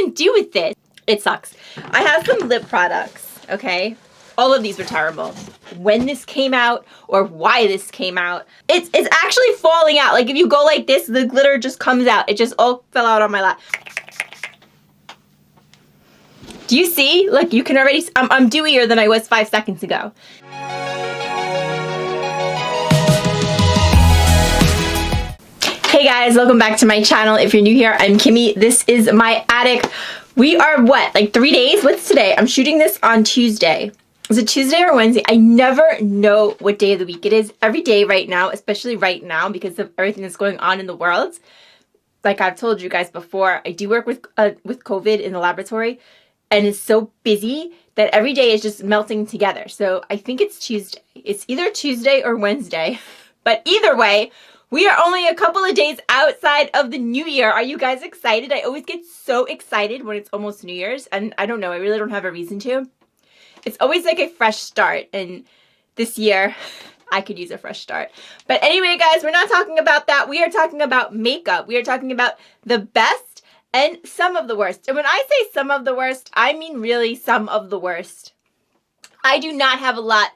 even do with this? It sucks. I have some lip products, okay? All of these were terrible. When this came out or why this came out, it's actually falling out. Like if you go like this, the glitter just comes out. It just all fell out on my lap. Do you see? Look, you can already, I'm dewier than I was 5 seconds ago. Hey guys, welcome back to my channel. If you're new here, I'm Kimmy. This is my attic. We are what, like 3 days? What's today? I'm shooting this on Tuesday. Is it Tuesday or Wednesday? I never know what day of the week it is. Every day right now, especially right now because of everything that's going on in the world. Like I've told you guys before, I do work with COVID in the laboratory, and it's so busy that every day is just melting together. So I think it's Tuesday. It's either Tuesday or Wednesday. But either way, we are only a couple of days outside of the new year. Are you guys excited? I always get so excited when it's almost New Year's, and I don't know, I really don't have a reason to. It's always like a fresh start, and this year I could use a fresh start. But anyway, guys, we're not talking about that. We are talking about makeup. We are talking about the best and some of the worst. And when I say some of the worst, I mean really some of the worst. I do not have a lot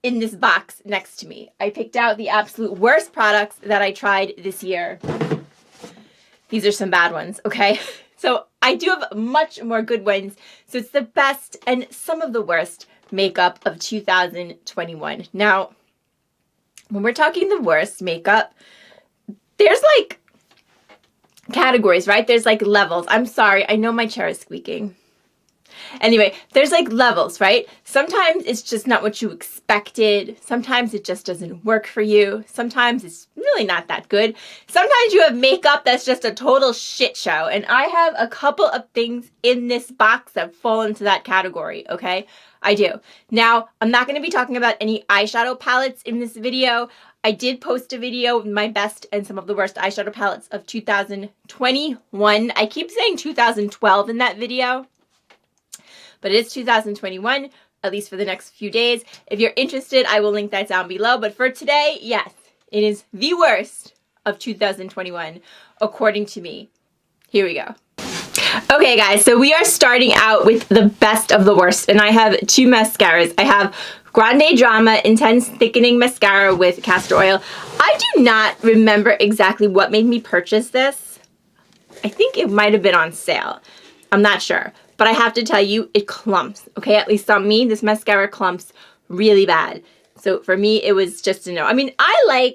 in this box next to me. I picked out the absolute worst products that I tried this year. These are some bad ones, okay? So I do have much more good ones. So it's the best and some of the worst makeup of 2021. Now, when we're talking the worst makeup, there's like categories, right? There's like levels. I'm sorry, I know my chair is squeaking. Anyway, there's like levels, right? Sometimes it's just not what you expected. Sometimes it just doesn't work for you. Sometimes it's really not that good. Sometimes you have makeup that's just a total shit show. And I have a couple of things in this box that fall into that category, okay? I do. Now, I'm not going to be talking about any eyeshadow palettes in this video. I did post a video with my best and some of the worst eyeshadow palettes of 2021. I keep saying 2012 in that video, but it is 2021, at least for the next few days. If you're interested, I will link that down below. But for today, yes, it is the worst of 2021, according to me. Here we go. Okay, guys, so we are starting out with the best of the worst, and I have two mascaras. I have Grande Drama Intense Thickening Mascara with castor oil. I do not remember exactly what made me purchase this. I think it might have been on sale. I'm not sure. But I have to tell you, it clumps, okay? At least on me, this mascara clumps really bad. So for me, it was just a no. I mean, I'm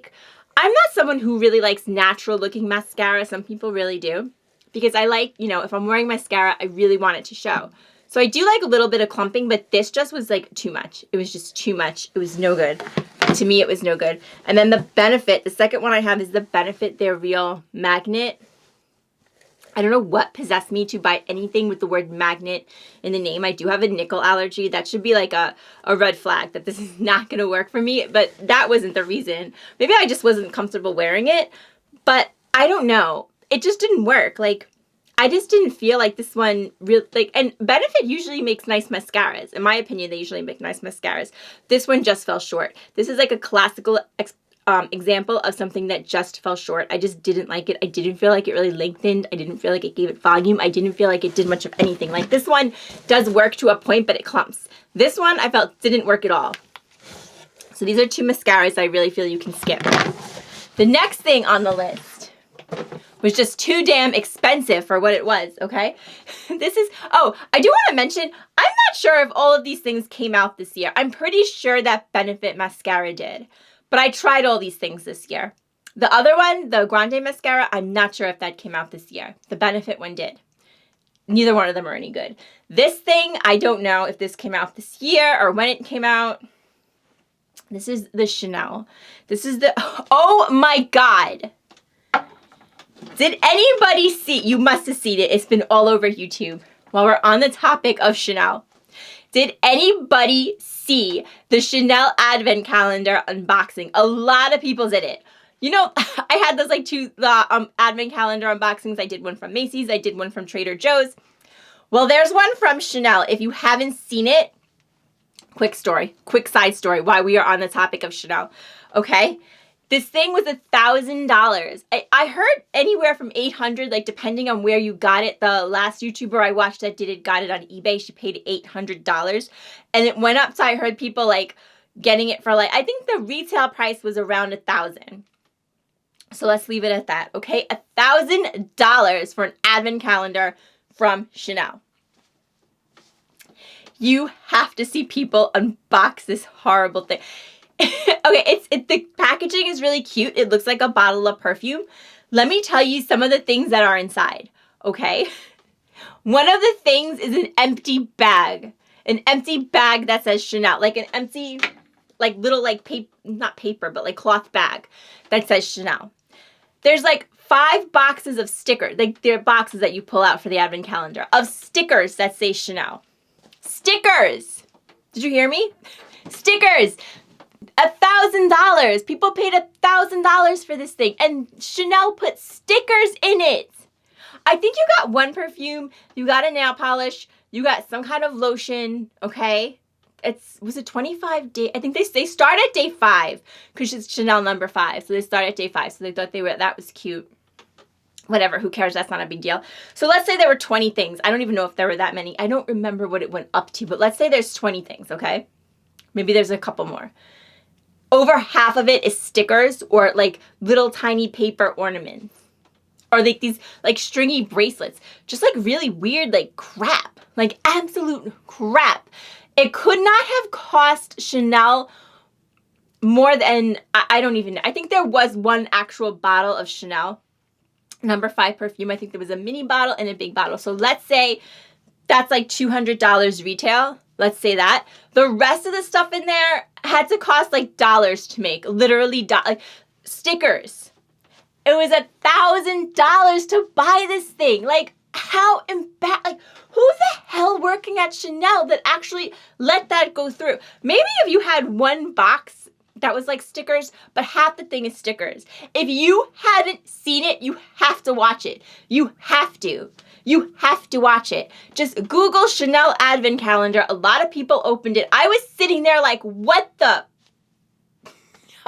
not someone who really likes natural looking mascara. Some people really do. Because I like, you know, if I'm wearing mascara, I really want it to show. So I do like a little bit of clumping, but this just was like too much. It was just too much. It was no good. To me, it was no good. And then the Benefit, the second one I have is the Benefit They're Real Magnet. I don't know what possessed me to buy anything with the word magnet in the name. I do have a nickel allergy. That should be like a red flag that this is not going to work for me. But that wasn't the reason. Maybe I just wasn't comfortable wearing it. But I don't know. It just didn't work. Like, I just didn't feel like this one really, like, and Benefit usually makes nice mascaras. In my opinion, they usually make nice mascaras. This one just fell short. This is like a classical example of something that just fell short. I just didn't like it. I didn't feel like it really lengthened. I didn't feel like it gave it volume. I didn't feel like it did much of anything. Like this one does work to a point, but it clumps. This one I felt didn't work at all. So these are two mascaras I really feel you can skip. The next thing on the list was just too damn expensive for what it was, okay? This is, oh, I do want to mention, I'm not sure if all of these things came out this year. I'm pretty sure that Benefit mascara did. But I tried all these things this year. The other one, the Grande mascara, I'm not sure if that came out this year. The Benefit one did. Neither one of them are any good. This thing, I don't know if this came out this year or when it came out. This is the Chanel. This is the, oh my God. Did anybody see, you must have seen it. It's been all over YouTube while we're on the topic of Chanel. Did anybody see the Chanel Advent Calendar unboxing? A lot of people did it. You know, I had those like two Advent Calendar unboxings. I did one from Macy's. I did one from Trader Joe's. Well, there's one from Chanel. If you haven't seen it, quick story, quick side story, why we are on the topic of Chanel, okay? This thing was $1,000. I heard anywhere from 800, like depending on where you got it. The last YouTuber I watched that did it got it on eBay. She paid $800, and it went up. So I heard people like getting it for like, I think the retail price was around $1,000. So let's leave it at that, okay? $1,000 for an advent calendar from Chanel. You have to see people unbox this horrible thing. Okay, the packaging is really cute. It looks like a bottle of perfume. Let me tell you some of the things that are inside, okay? One of the things is an empty bag. An empty bag that says Chanel. Like an empty, like little like paper, not paper, but like cloth bag that says Chanel. There's like 5 boxes of stickers. Like they're boxes that you pull out for the advent calendar of stickers that say Chanel. Stickers! Did you hear me? Stickers! $1,000. People paid $1,000 for this thing, and Chanel put stickers in it. I think you got one perfume, you got a nail polish, you got some kind of lotion, okay? Was it 25 days? I think they start at day 5 because it's Chanel number 5. So they start at day 5. So they thought that was cute. Whatever, who cares? That's not a big deal. So let's say there were 20 things. I don't even know if there were that many. I don't remember what it went up to, but let's say there's 20 things, okay? Maybe there's a couple more. Over half of it is stickers or like little tiny paper ornaments. Or like these like stringy bracelets. Just like really weird like crap. Like absolute crap. It could not have cost Chanel more than, I don't even know. I think there was one actual bottle of Chanel number 5 perfume. I think there was a mini bottle and a big bottle. So let's say that's like $200 retail. Let's say that. The rest of the stuff in there had to cost like dollars to make. Literally, like stickers. It was $1,000 to buy this thing. Like, how like, who the hell working at Chanel that actually let that go through? Maybe if you had one box that was like stickers, but half the thing is stickers. If you hadn't seen it, you have to watch it. You have to. You have to watch it. Just Google Chanel Advent Calendar. A lot of people opened it. I was sitting there like, what the?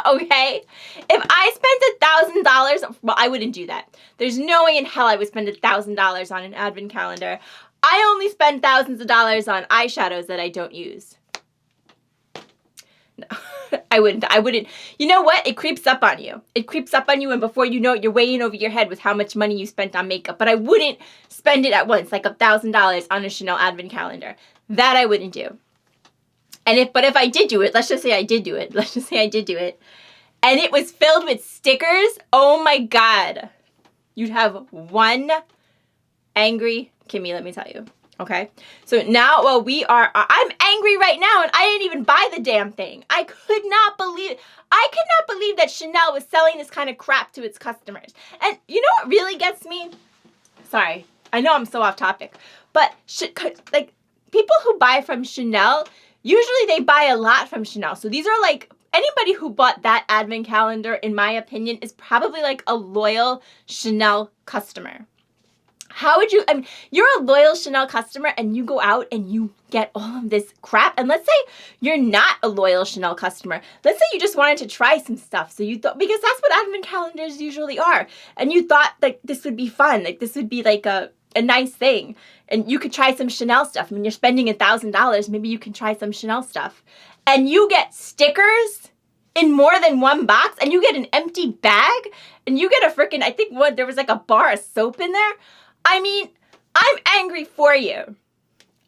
Okay? If I spent $1,000, well, I wouldn't do that. There's no way in hell I would spend $1,000 on an Advent Calendar. I only spend thousands of dollars on eyeshadows that I don't use. No. I wouldn't. You know what? It creeps up on you. It creeps up on you, and before you know it, you're way in over your head with how much money you spent on makeup. But I wouldn't spend it at once, like $1,000 on a Chanel Advent Calendar. That I wouldn't do. But if I did do it, let's just say I did do it. Let's just say I did do it. And it was filled with stickers. Oh my God. You'd have one angry Kimmy, let me tell you. Okay, so now, well, I'm angry right now, and I didn't even buy the damn thing. I could not believe that Chanel was selling this kind of crap to its customers. And you know what really gets me? Sorry, I know I'm so off topic, but like people who buy from Chanel, usually they buy a lot from Chanel. So these are like, anybody who bought that advent calendar, in my opinion, is probably like a loyal Chanel customer. How would you, you're a loyal Chanel customer and you go out and you get all of this crap. And let's say you're not a loyal Chanel customer. Let's say you just wanted to try some stuff. So you thought, because that's what advent calendars usually are. And you thought like this would be fun. Like this would be like a nice thing. And you could try some Chanel stuff. I mean, you're spending $1,000. Maybe you can try some Chanel stuff. And you get stickers in more than one box. And you get an empty bag. And you get a freaking, I think there was like a bar of soap in there. I mean, I'm angry for you.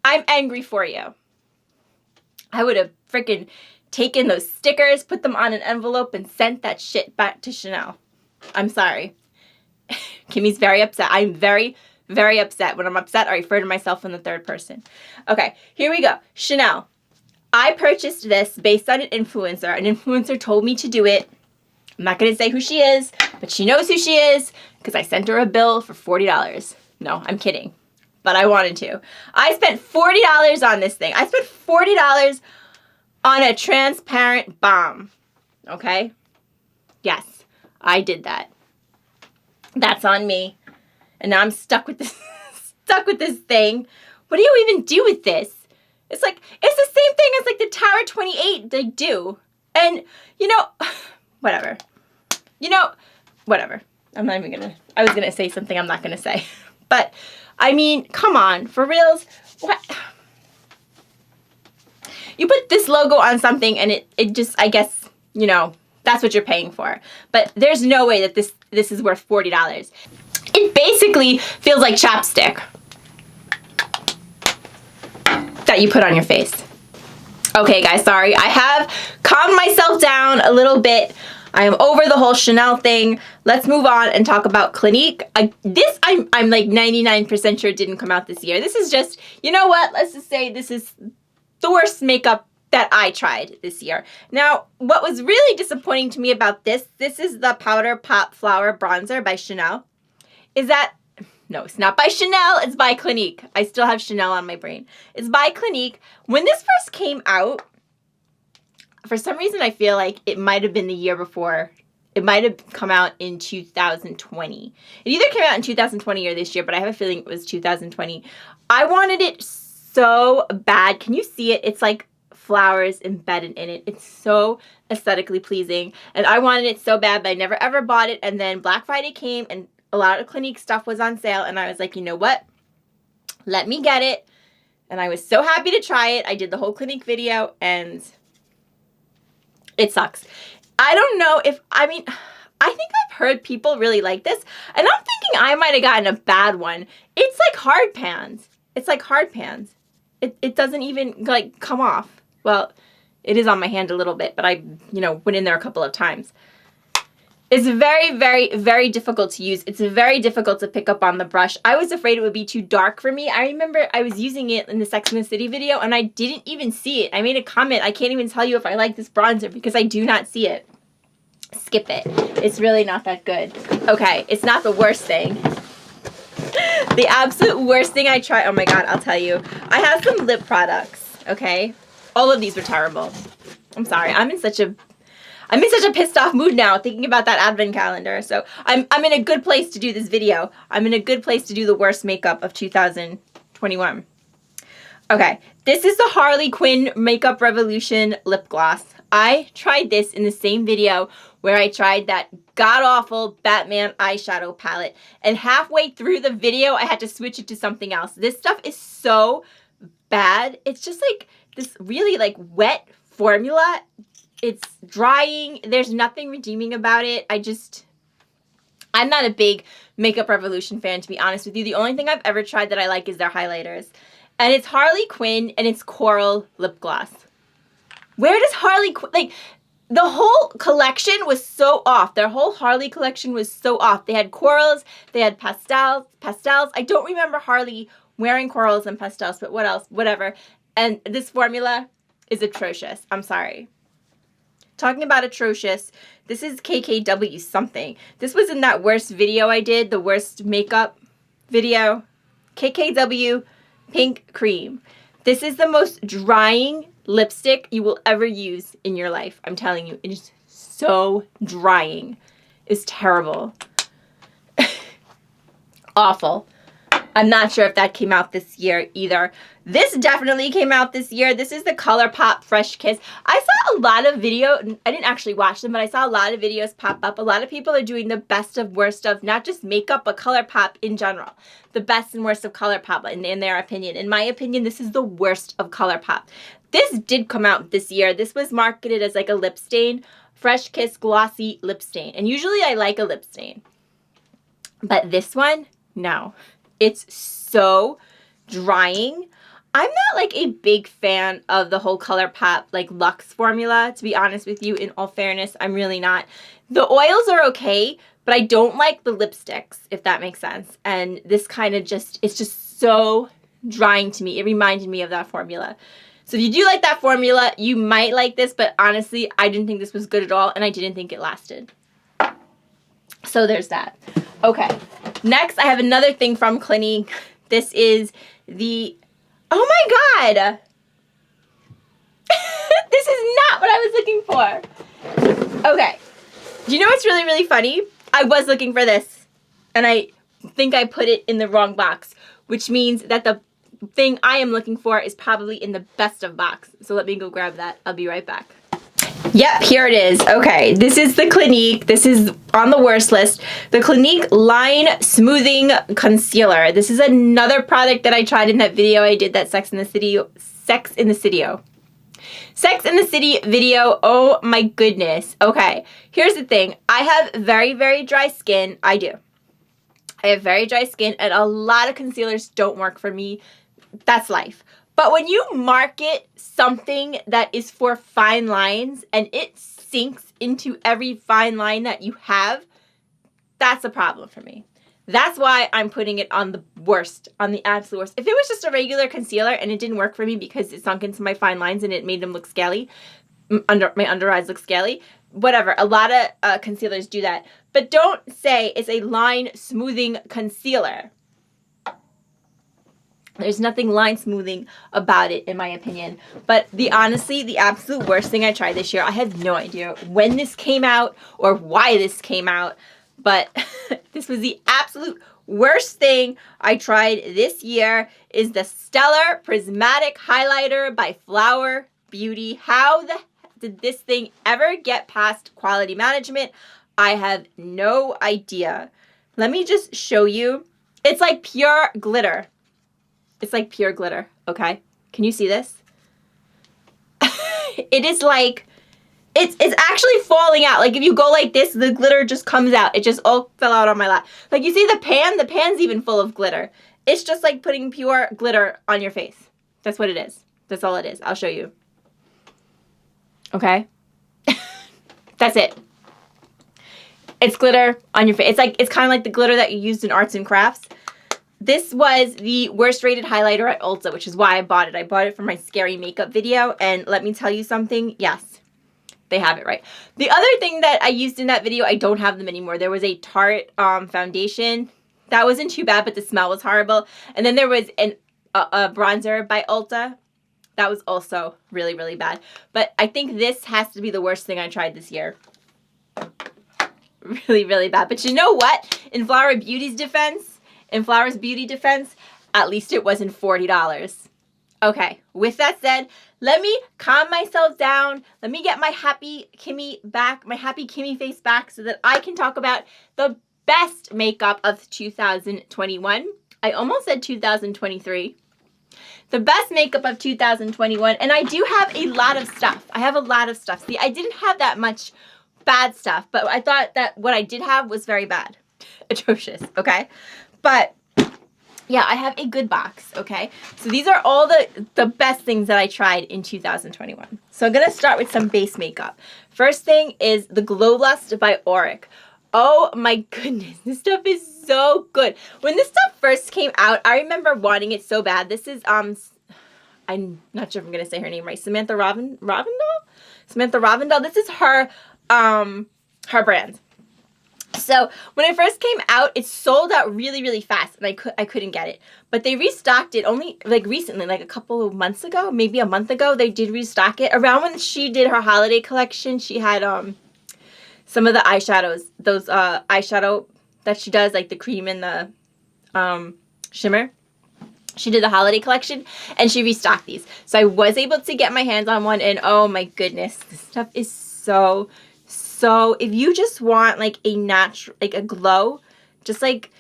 I'm angry for you. I would have freaking taken those stickers, put them on an envelope, and sent that shit back to Chanel. I'm sorry. Kimmy's very upset. I'm very, very upset. When I'm upset, I refer to myself in the third person. Okay, here we go. Chanel. I purchased this based on an influencer. An influencer told me to do it. I'm not going to say who she is, but she knows who she is because I sent her a bill for $40. No, I'm kidding. But I wanted to. I spent $40 on this thing. I spent $40 on a transparent balm. Okay? Yes, I did that. That's on me. And now I'm stuck with this thing. What do you even do with this? It's the same thing as like the Tower 28 they do. And, you know, whatever. You know, whatever. I'm not even gonna, I was gonna say something I'm not gonna say. But, I mean, come on, for reals? What? You put this logo on something and it just, I guess, you know, that's what you're paying for. But there's no way that this is worth $40. It basically feels like chapstick that you put on your face. Okay, guys, sorry. I have calmed myself down a little bit. I am over the whole Chanel thing. Let's move on and talk about Clinique. This, I'm like 99% sure didn't come out this year. This is just, you know what? Let's just say this is the worst makeup that I tried this year. Now, what was really disappointing to me about this is the Powder Pop Flower Bronzer by Chanel, is that, no, it's not by Chanel, it's by Clinique. I still have Chanel on my brain. It's by Clinique. When this first came out, for some reason I feel like it might have been the year before. It might have come out in 2020. It either came out in 2020 or this year, but I have a feeling it was 2020. I wanted it so bad. Can you see it? It's like flowers embedded in it. It's so aesthetically pleasing. And I wanted it so bad, but I never ever bought it. And then Black Friday came and a lot of Clinique stuff was on sale. And I was like, you know what? Let me get it. And I was so happy to try it. I did the whole Clinique video and it sucks. I don't know if, I mean, I think I've heard people really like this. And I'm thinking I might have gotten a bad one. It's like hard pans. It's like hard pans. It doesn't even like come off. Well, it is on my hand a little bit, but I, you know, went in there a couple of times. It's very, very, very difficult to use. It's very difficult to pick up on the brush. I was afraid it would be too dark for me. I remember I was using it in the Sex and the City video and I didn't even see it. I made a comment. I can't even tell you if I like this bronzer because I do not see it. Skip it. It's really not that good. Okay, it's not the worst thing. The absolute worst thing I tried, oh my god, I'll tell you. I have some lip products, okay? All of these were terrible. I'm sorry. I'm in such a pissed off mood now thinking about that advent calendar. So I'm in a good place to do this video. I'm in a good place to do the worst makeup of 2021. Okay, this is the Harley Quinn Makeup Revolution lip gloss. I tried this in the same video where I tried that god-awful Batman eyeshadow palette. And halfway through the video, I had to switch it to something else. This stuff is so bad. It's just like this really like wet formula. It's drying. There's nothing redeeming about it. I'm not a big Makeup Revolution fan, to be honest with you. The only thing I've ever tried that I like is their highlighters. And it's Harley Quinn and it's Coral Lip Gloss. Where does Harley Quinn, like, the whole collection was so off. Their whole Harley collection was so off. They had corals, they had pastels. I don't remember Harley wearing corals and pastels, but what else? Whatever. And this formula is atrocious. I'm sorry. Talking about atrocious, this is KKW something. This was in that worst video I did, the worst makeup video. KKW Pink Cream. This is the most drying lipstick you will ever use in your life. I'm telling you, it is so drying. It's terrible. Awful. I'm not sure if that came out this year either. This definitely came out this year. This is the Colourpop Fresh Kiss. I saw a lot of video, I didn't actually watch them, but I saw a lot of videos pop up. A lot of people are doing the best of worst of not just makeup, but Colourpop in general. The best and worst of Colourpop in their opinion. In my opinion, this is the worst of Colourpop. This did come out this year. This was marketed as like a lip stain. Fresh Kiss Glossy Lip Stain. And usually I like a lip stain. But this one, no. It's so drying. I'm not like a big fan of the whole Colourpop like Luxe formula, to be honest with you. In all fairness, I'm really not. The oils are okay, but I don't like the lipsticks, if that makes sense. And this kind of just, it's just so drying to me. It reminded me of that formula. So if you do like that formula, you might like this, but honestly, I didn't think this was good at all, and I didn't think it lasted. So there's that. Okay, next I have another thing from Clinique. This is the, oh my god! This is not what I was looking for. Okay, do you know what's really, really funny? I was looking for this, and I think I put it in the wrong box, which means that the thing I am looking for is probably in the best of box. So let me go grab that. I'll be right back. Yep, here it is. Okay, this is the Clinique. This is on the worst list. The Clinique Line Smoothing Concealer. This is another product that I tried in that video I did, that Sex in the City video. Oh my goodness. Okay, here's the thing. I have very, very dry skin. I do. I have very dry skin, and a lot of concealers don't work for me. That's life. But when you market something that is for fine lines and it sinks into every fine line that you have, that's a problem for me. That's why I'm putting it on the worst, on the absolute worst. If it was just a regular concealer and it didn't work for me because it sunk into my fine lines and it made them look scaly, my under eyes look scaly, whatever. A lot of concealers do that. But don't say it's a line smoothing concealer. There's nothing line smoothing about it, in my opinion. But honestly, the absolute worst thing I tried this year, I have no idea when this came out or why this came out, but this was the absolute worst thing I tried this year, is the Stellar Prismatic Highlighter by Flower Beauty. How the heck did this thing ever get past quality management? I have no idea. Let me just show you. It's like pure glitter. It's like pure glitter, okay? Can you see this? It is like, it's actually falling out. Like if you go like this, the glitter just comes out. It just all fell out on my lap. Like you see the pan's even full of glitter. It's just like putting pure glitter on your face. That's what it is. That's all it is. I'll show you. Okay? That's it. It's glitter on your face. It's kind of like the glitter that you used in arts and crafts. This was the worst rated highlighter at Ulta, which is why I bought it. I bought it for my scary makeup video, and let me tell you something. Yes, they have it right. The other thing that I used in that video, I don't have them anymore. There was a Tarte foundation. That wasn't too bad, but the smell was horrible. And then there was a bronzer by Ulta. That was also really, really bad. But I think this has to be the worst thing I tried this year. Really, really bad. But you know what? In Flower Beauty's defense, at least it wasn't $40. Okay, with that said, let me calm myself down. Let me get my happy Kimmy back, my happy Kimmy face back, so that I can talk about the best makeup of 2021. I almost said 2023. The best makeup of 2021, and I do have a lot of stuff. I have a lot of stuff. See, I didn't have that much bad stuff, but I thought that what I did have was very bad. Atrocious, okay? But yeah, I have a good box, okay? So these are all the best things that I tried in 2021. So I'm going to start with some base makeup. First thing is the Glowlust by Auric. Oh my goodness, this stuff is so good. When this stuff first came out, I remember wanting it so bad. This is, I'm not sure if I'm going to say her name right, Samantha Ravindal? Samantha Ravindal. This is her brand. So when it first came out, it sold out really, really fast, and I couldn't get it. But they restocked it only like recently, like a couple of months ago, maybe a month ago. They did restock it. Around when she did her holiday collection, she had some of the eyeshadows, those eyeshadow that she does, like the cream and the shimmer. She did the holiday collection, and she restocked these. So I was able to get my hands on one, and oh my goodness, this stuff is so if you just want like a natural, like a glow, just like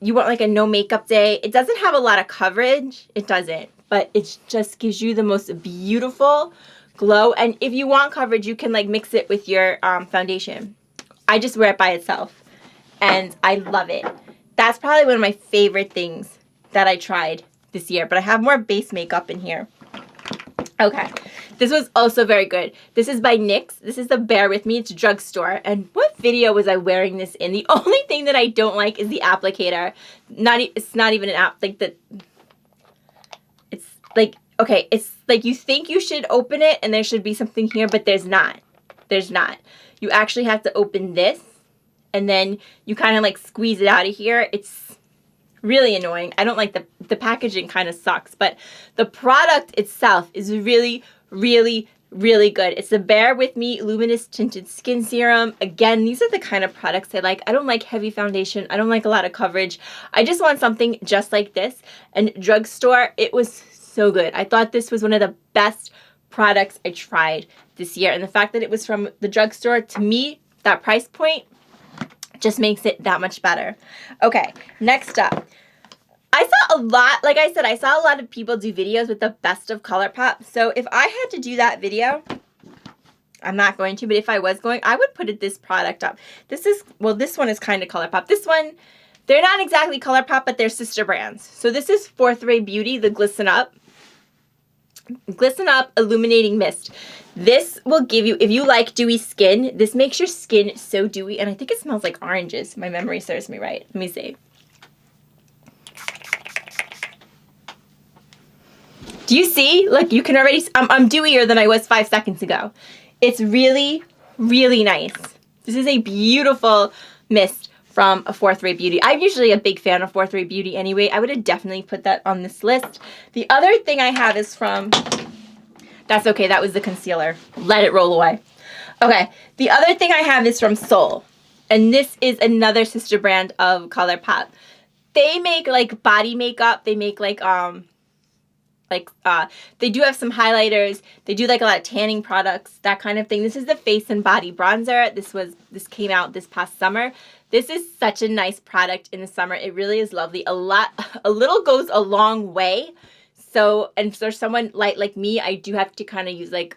you want like a no makeup day, it doesn't have a lot of coverage. It doesn't, but it just gives you the most beautiful glow. And if you want coverage, you can like mix it with your foundation. I just wear it by itself, and I love it. That's probably one of my favorite things that I tried this year, but I have more base makeup in here. Okay, this was also very good. This is by NYX. This is the Bear With Me. It's drugstore. And what video was I wearing this in? The only thing that I don't like is the applicator. It's not even an app. Like it's like, okay, it's like you think you should open it and there should be something here, but there's not. There's not. You actually have to open this, and then you kind of like squeeze it out of here. It's really annoying. I don't like the packaging kind of sucks, but the product itself is really, really, really good. It's the Bear With Me Luminous Tinted Skin Serum. Again, these are the kind of products I like. I don't like heavy foundation. I don't like a lot of coverage. I just want something just like this. And drugstore, it was so good. I thought this was one of the best products I tried this year. And the fact that it was from the drugstore, to me, that price point just makes it that much better. Okay, next up. I saw a lot, like I said, I saw a lot of people do videos with the best of Colourpop. So if I had to do that video, I'm not going to, but if I was going, I would put this product up. This is, well, this one is kind of Colourpop. This one, they're not exactly Colourpop, but they're sister brands. So this is Fourth Ray Beauty, the Glisten Up. Glisten Up Illuminating Mist. This will give you, if you like dewy skin, this makes your skin so dewy, and I think it smells like oranges. My memory serves me right. Let me see. Do you see? Look, you can already, I'm dewier than I was 5 seconds ago. It's really, really nice. This is a beautiful mist from a Fourth Ray Beauty. I'm usually a big fan of Fourth Ray Beauty anyway. I would have definitely put that on this list. The other thing I have is from, that's okay, that was the concealer. Let it roll away. Okay, the other thing I have is from Soul. And this is another sister brand of Colourpop. They make like body makeup. They make like they do have some highlighters. They do like a lot of tanning products, that kind of thing. This is the face and body bronzer. This came out this past summer. This is such a nice product in the summer. It really is lovely. A little goes a long way. So, and for someone like me, I do have to kind of use like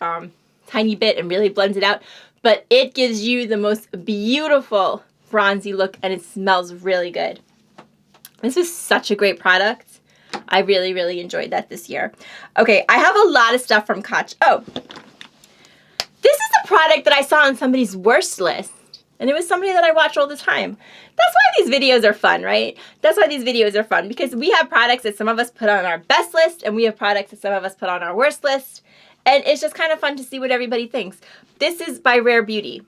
tiny bit and really blend it out. But it gives you the most beautiful bronzy look, and it smells really good. This is such a great product. I really, really enjoyed that this year. Okay, I have a lot of stuff from Kacha. Oh, this is a product that I saw on somebody's worst list. And it was somebody that I watch all the time. That's why these videos are fun, right? That's why these videos are fun. Because we have products that some of us put on our best list. And we have products that some of us put on our worst list. And it's just kind of fun to see what everybody thinks. This is by Rare Beauty.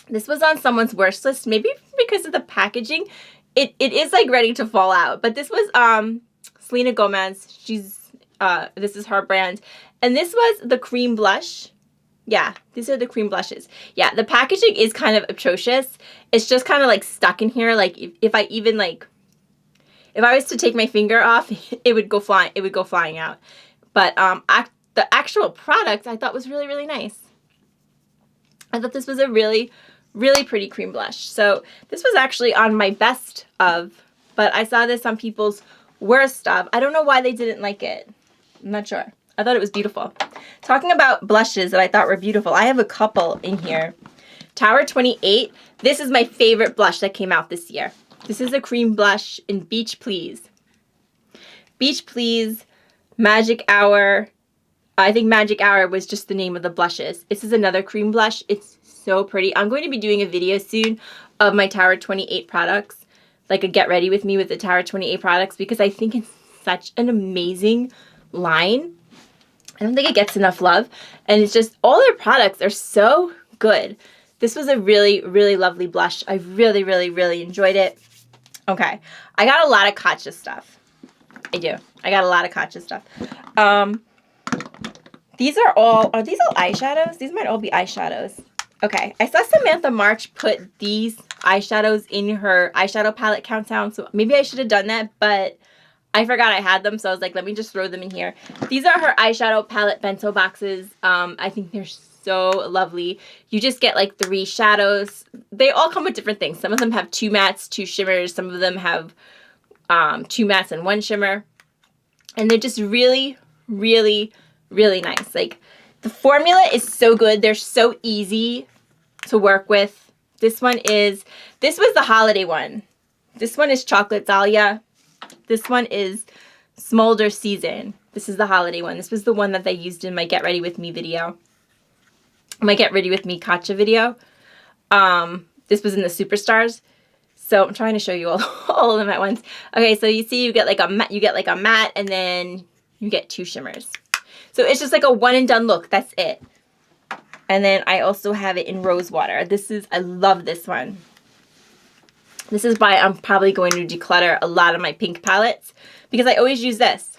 This was on someone's worst list. Maybe because of the packaging. It is like ready to fall out, but this was Selena Gomez. This is her brand, and this was the cream blush. Yeah, these are the cream blushes. Yeah, the packaging is kind of atrocious. It's just kind of like stuck in here. Like if I even like, if I was to take my finger off, it would go flying. It would go flying out. But the actual product I thought was really, really nice. I thought this was a really pretty cream blush. So this was actually on my best of, but I saw this on people's worst of. I don't know why they didn't like it. I'm not sure. I thought it was beautiful. Talking about blushes that I thought were beautiful, I have a couple in here. Tower 28. This is my favorite blush that came out this year. This is a cream blush in Beach Please. Beach Please, Magic Hour. I think Magic Hour was just the name of the blushes. This is another cream blush. It's so pretty. I'm going to be doing a video soon of my Tower 28 products, like a get ready with me with the Tower 28 products, because I think it's such an amazing line. I don't think it gets enough love, and it's just all their products are so good. This was a really, really lovely blush. I really, really, really enjoyed it. Okay, I got a lot of Kacha stuff. I do. I got a lot of Kacha stuff. These are these all eyeshadows? These might all be eyeshadows. Okay, I saw Samantha March put these eyeshadows in her eyeshadow palette countdown, so maybe I should have done that, but I forgot I had them, so I was like, let me just throw them in here. These are her eyeshadow palette bento boxes. I think they're so lovely. You just get like 3 shadows. They all come with different things. Some of them have 2 mattes, 2 shimmers. Some of them have 2 mattes and 1 shimmer. And they're just really, really, really nice. Like, the formula is so good. They're so easy to work with. This was the holiday one. This one is Chocolate Dahlia. This one is Smolder Season. This is the holiday one. This was the one that they used in my Get Ready With Me video. My Get Ready With Me Kacha video. This was in the Superstars. So I'm trying to show you all of them at once. Okay, so you see you get like a matte and then you get 2 shimmers. So it's just like a one and done look. That's it. And then I also have it in Rose Water. I love this one. This is why I'm probably going to declutter a lot of my pink palettes, because I always use this.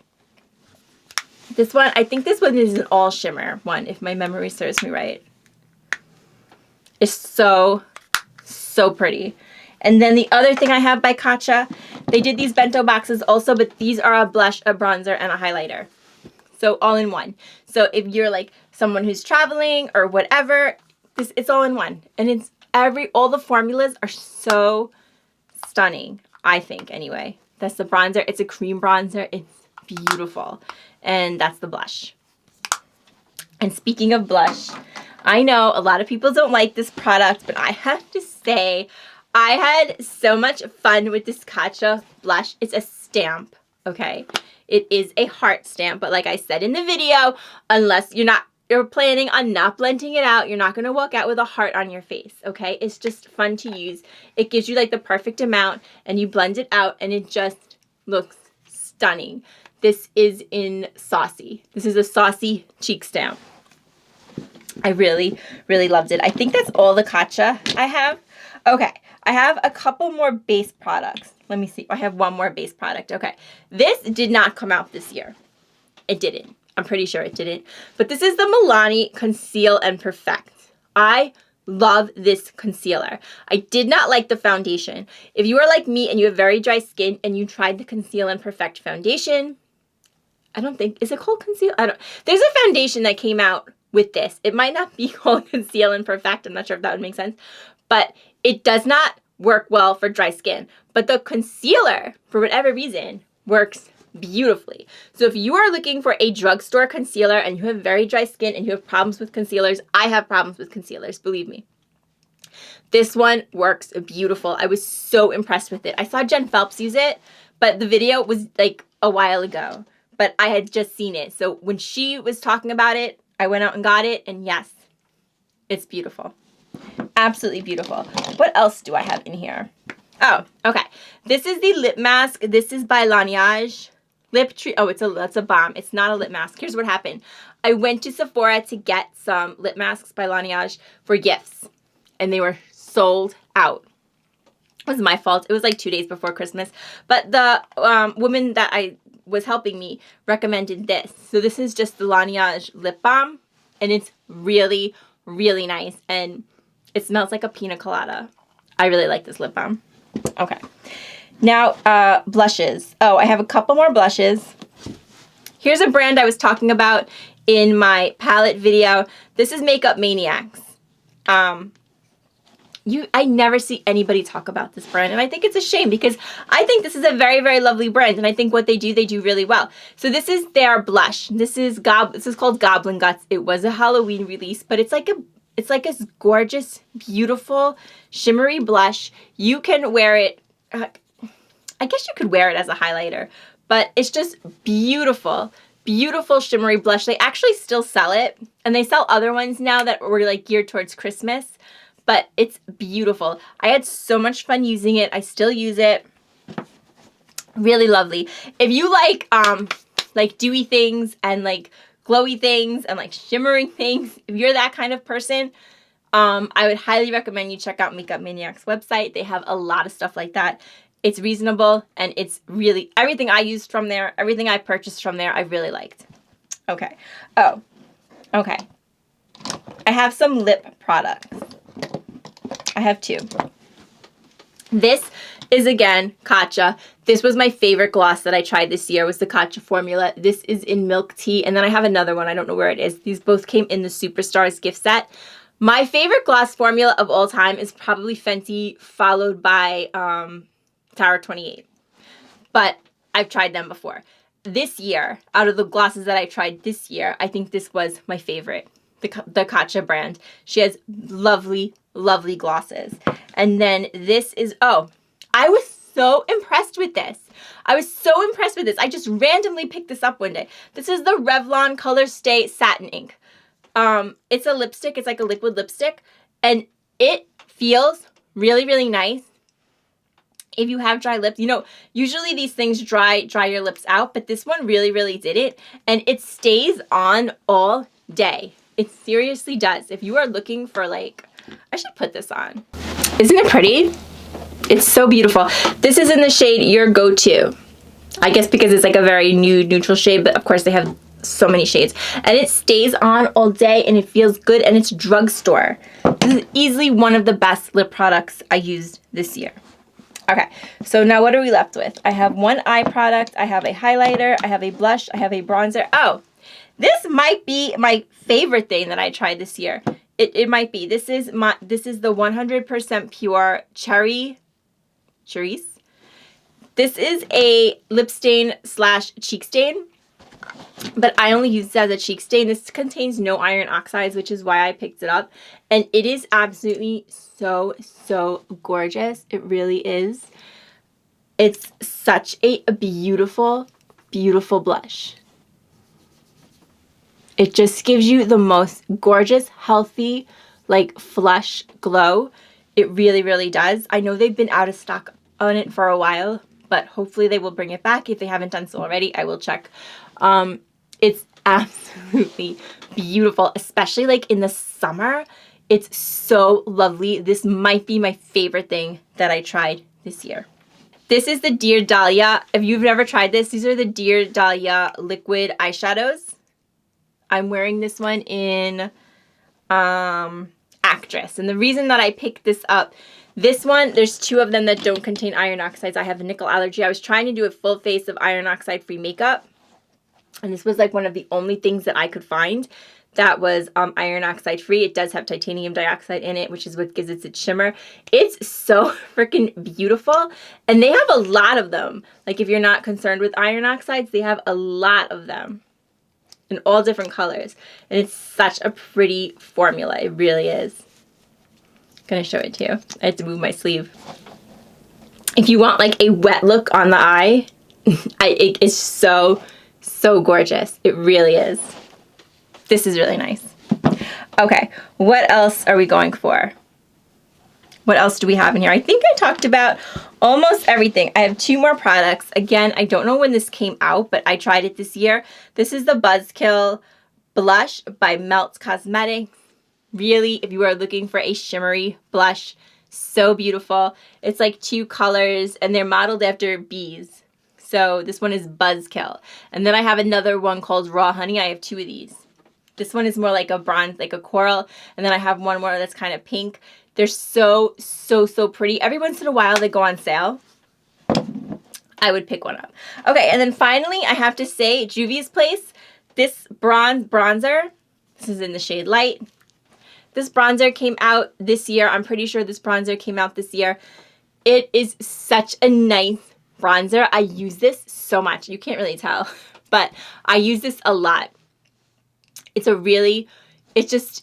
This one, I think this one is an all shimmer one, if my memory serves me right. It's so, so pretty. And then the other thing I have by Kacha, they did these bento boxes also, but these are a blush, a bronzer, and a highlighter. So all in one. So if you're like someone who's traveling or whatever, it's all in one. And it's all the formulas are so stunning, I think, anyway. That's the bronzer. It's a cream bronzer. It's beautiful. And that's the blush. And speaking of blush, I know a lot of people don't like this product, but I have to say, I had so much fun with this Kacha blush. It's a stamp, okay? It is a heart stamp, but like I said in the video, unless you're planning on not blending it out, you're not going to walk out with a heart on your face, okay? It's just fun to use. It gives you like the perfect amount, and you blend it out, and it just looks stunning. This is in Saucy. This is a Saucy cheek stamp. I really, really loved it. I think that's all the Kacha I have. Okay, I have a couple more base products. Let me see. I have one more base product. Okay, this did not come out this year. It didn't. I'm pretty sure it didn't. But this is the Milan Conceal and Perfect. I love this concealer. I did not like the foundation. If you are like me and you have very dry skin and you tried the Conceal and Perfect foundation, I don't think, is it called Conceal? There's a foundation that came out with this. It might not be called Conceal and Perfect. I'm not sure if that would make sense. But it does not work well for dry skin. But the concealer, for whatever reason, works beautifully. So if you are looking for a drugstore concealer and you have very dry skin and you have problems with concealers, I have problems with concealers, believe me. This one works beautiful. I was so impressed with it. I saw Jen Phelps use it, but the video was like a while ago. But I had just seen it. So when she was talking about it, I went out and got it, and yes, it's beautiful. Absolutely beautiful. What else do I have in here? Oh, okay. This is the lip mask. This is by Laneige. Lip treat. Oh, that's a balm. It's not a lip mask. Here's what happened. I went to Sephora to get some lip masks by Laneige for gifts, and they were sold out. It was my fault. It was like 2 days before Christmas. But the woman that was helping me recommended this. So this is just the Laneige lip balm, and it's really, really nice, and it smells like a pina colada. I really like this lip balm. Okay. Now, blushes. Oh, I have a couple more blushes. Here's a brand I was talking about in my palette video. This is Makeup Maniacs. I never see anybody talk about this brand, and I think it's a shame because I think this is a very, very lovely brand, and I think what they do really well. So this is their blush. This is called Goblin Guts. It was a Halloween release, but it's like a gorgeous, beautiful, shimmery blush. You can wear it, I guess you could wear it as a highlighter, but it's just beautiful. Beautiful shimmery blush. They actually still sell it, and they sell other ones now that were like geared towards Christmas. But it's beautiful. I had so much fun using it. I still use it. Really lovely. If you like dewy things and like glowy things and like shimmering things, if you're that kind of person, I would highly recommend you check out Makeup Maniacs website. They have a lot of stuff like that. It's reasonable, and it's really, everything I used from there, everything I purchased from there, I really liked. Okay. Oh, okay. I have some lip products. I have two. This is, again, Kacha. This was my favorite gloss that I tried this year, was the Kacha formula. This is in Milk Tea, and then I have another one. I don't know where it is. These both came in the Superstars gift set. My favorite gloss formula of all time is probably Fenty, followed by Tower 28. But I've tried them before. This year, out of the glosses that I tried this year, I think this was my favorite. The Kacha brand. She has lovely, lovely glosses. And then this is, oh, I was so impressed with this. I was so impressed with this. I just randomly picked this up one day. This is the Revlon Color Stay Satin Ink. It's a lipstick. It's like a liquid lipstick. And it feels really, really nice. If you have dry lips, you know, usually these things dry your lips out, but this one really, really did it. And it stays on all day. It seriously does. If you are looking for, like, I should put this on. Isn't it pretty? It's so beautiful. This is in the shade Your Go-To. I guess because it's like a very nude, neutral shade, but of course they have so many shades. And it stays on all day, and it feels good, and it's drugstore. This is easily one of the best lip products I used this year. Okay, so now what are we left with? I have one eye product, I have a highlighter, I have a blush, I have a bronzer. Oh, This might be my favorite thing that I tried this year. It might be. This is the 100% pure cherry cerise. This is a lip stain / cheek stain, but I only use this as a cheek stain. This contains no iron oxides, which is why I picked it up. And it is absolutely so, so gorgeous. It really is. It's such a beautiful, beautiful blush. It just gives you the most gorgeous, healthy, like flush glow. It really, really does. I know they've been out of stock on it for a while, but hopefully they will bring it back. If they haven't done so already, I will check. It's absolutely beautiful, especially like in the summer. It's so lovely. This might be my favorite thing that I tried this year. This is the Dear Dahlia. If you've never tried this, these are the Dear Dahlia liquid eyeshadows. I'm wearing this one in Actress. And the reason that I picked this up, this one, there's 2 of them that don't contain iron oxides. I have a nickel allergy. I was trying to do a full face of iron oxide free makeup. And this was like one of the only things that I could find that was iron oxide free. It does have titanium dioxide in it, which is what gives it its shimmer. It's so freaking beautiful. And they have a lot of them. Like if you're not concerned with iron oxides, they have a lot of them in all different colors. And it's such a pretty formula. It really is. I'm going to show it to you. I have to move my sleeve. If you want like a wet look on the eye, it is so, so gorgeous. It really is. This is really nice. Okay, what else are we going for? What else do we have in here? I think I talked about almost everything. I have 2 more products. Again, I don't know when this came out, but I tried it this year. This is the Buzzkill Blush by Melt Cosmetics. Really, if you are looking for a shimmery blush, so beautiful. It's like 2 colors, and they're modeled after bees. So this one is Buzzkill. And then I have another one called Raw Honey. I have 2 of these. This one is more like a bronze, like a coral. And then I have one more that's kind of pink. They're so, so, so pretty. Every once in a while they go on sale. I would pick one up. Okay, and then finally I have to say Juvia's Place. This bronzer. This is in the shade Light. This bronzer came out this year. I'm pretty sure this bronzer came out this year. It is such a nice bronzer. I use this so much. You can't really tell, but I use this a lot. It's a really, it just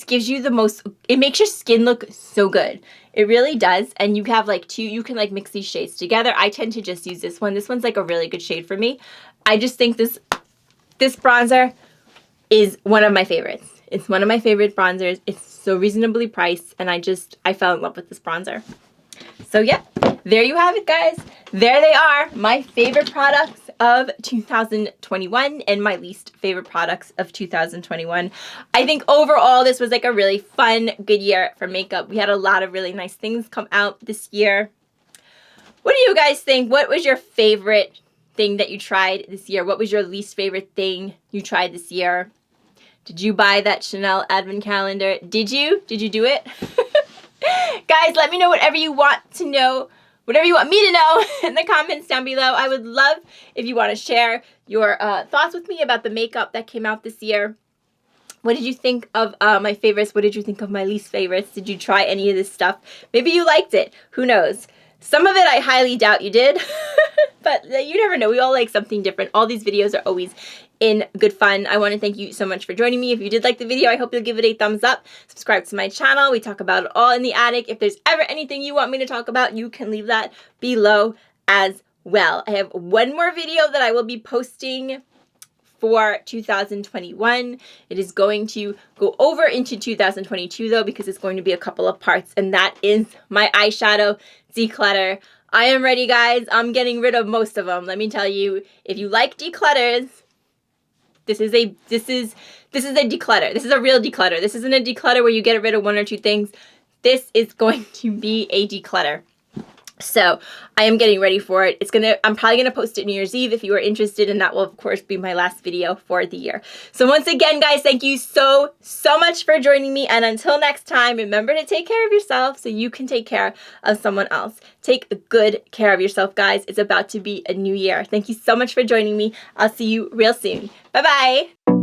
gives you the most, it makes your skin look so good. It really does. And you have like 2, you can like mix these shades together. I tend to just use this one. This one's like a really good shade for me. I just think this bronzer is one of my favorites. It's one of my favorite bronzers. It's so reasonably priced, and I fell in love with this bronzer. So yeah, there you have it, guys. There they are, my favorite products of 2021 and my least favorite products of 2021. I think overall this was like a really fun, good year for makeup. We had a lot of really nice things come out this year. What do you guys think? What was your favorite thing that you tried this year? What was your least favorite thing you tried this year? Did you buy that Chanel advent calendar? Did you? Did you do it? Guys, let me know whatever you want to know, whatever you want me to know in the comments down below. I would love if you want to share your thoughts with me about the makeup that came out this year. What did you think of my favorites? What did you think of my least favorites? Did you try any of this stuff? Maybe you liked it. Who knows? Some of it I highly doubt you did, but you never know. We all like something different. All these videos are always in good fun. I want to thank you so much for joining me. If you did like the video, I hope you'll give it a thumbs up. Subscribe to my channel. We talk about it all in the attic. If there's ever anything you want me to talk about, you can leave that below as well. I have one more video that I will be posting for 2021. It is going to go over into 2022 though, because it's going to be a couple of parts, and that is my eyeshadow declutter. I am ready, guys. I'm getting rid of most of them. Let me tell you, if you like declutters, this is a declutter. This is a real declutter. This isn't a declutter where you get rid of 1 or 2 things. This is going to be a declutter. So I am getting ready for it. I'm probably gonna post it New Year's Eve if you are interested, and that will of course be my last video for the year. So once again, guys, thank you so much for joining me, and until next time, remember to take care of yourself so you can take care of someone else. Take good care of yourself, guys. It's about to be a new year. Thank you so much for joining me. I'll see you real soon. Bye bye.